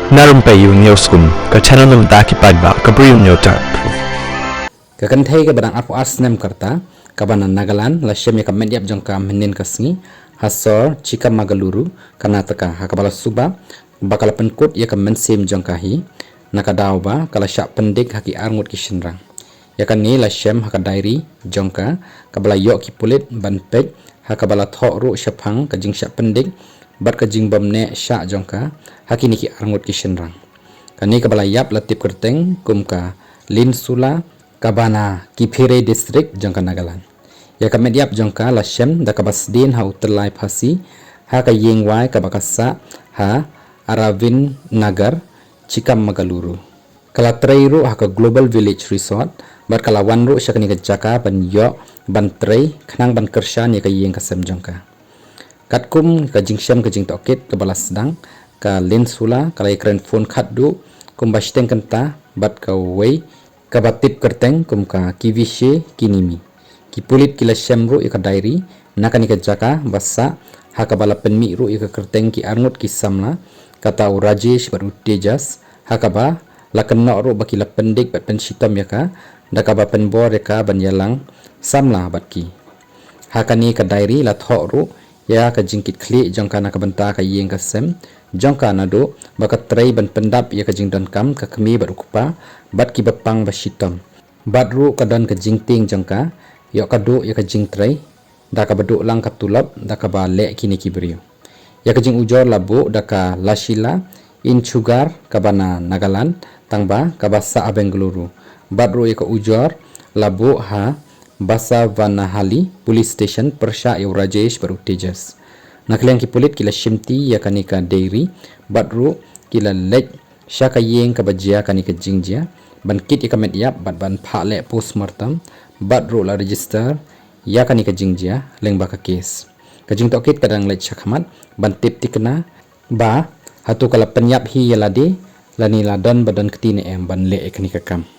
Narumpayu Neoskum, ka channel nam taki padba, ka brium nyota. Kakanthai ka badang arpo asnem karta, kabanan Nagaland, la shemya ka mediap jongka menin kasngi, Hasor, Chikamagaluru, Karnataka, hakabala suba, bakala penkut ya ka mensim jongka hi, nakadaw ba, kala syak pendik haki arngut kishinrang. Ya kan ni la shem haka dairi jongka, kabala yok ki pulit ban pej, hakabala thok ru syapang kajing syak pendik, bat kajing bamne syak jongka, haki niki arngut kishinrang. Kani kabala yap latip kerteng kumka Linsula Kabana Kiphere district jongka Nagaland. Ya ka mediap jongka la shem da kabasdin ha utelai phasi ha ka yingwai kabakasa ha Aravin Nagar Chikamagaluru. Kala treiru ha ka Global Village Resort bat kala wanru syakani ka jaka ban yo ban trei khnang ban kershan ya ka ying ka sem jongka. Katkum ka jingshem ka jing tokit ka balas sedang ka Linsula kala ikren phone khatdu kum basteng kenta bat ka wei ka batip kerteng kum ka kivishe kinimi ki pulit kila shemru ika dairi nakani ka jaka basa ha ka bala penmi ru ika kerteng ki arngut ki samla kata Rajesh baru tejas ha ka ba la kenno ru bakila pendik bat pen sitam yaka daka ba penbor yaka ban yalang samla bat ki ha kani ka dairi la thok ru ya ka jingkit kli jongka na ka benta ka yeng ka sem jongka na do baka trei ban pendap ya ka jing dan kam ka kemi bat ukupa bat ki bapang basitam bat ru ka dan ka jingting jongka ya ka do ya ka jing trei da ka badu lang ka tulap da ka ba le kini ki brio ya ka jing ujor labu da ka Lashila in sugar ka bana Nagaland tangba ka basa Bengaluru bat ru ya ka ujor labu ha Basa Vanahali Police Station Persha ya Rajesh baru tejas. Nakliang ki pulit kila shimti ya kanika dairy batru kila lek syaka yeng ka bajia kanika jingjia ban kit ya kamet yap bat ban phale postmortem batru la register ya kanika jingjia leng baka case. Kajing tokit kadang lek syakhamat ban tip tikna ba hatu kala penyap hi yalade lani ladan badan ketine em ban le kanika kam.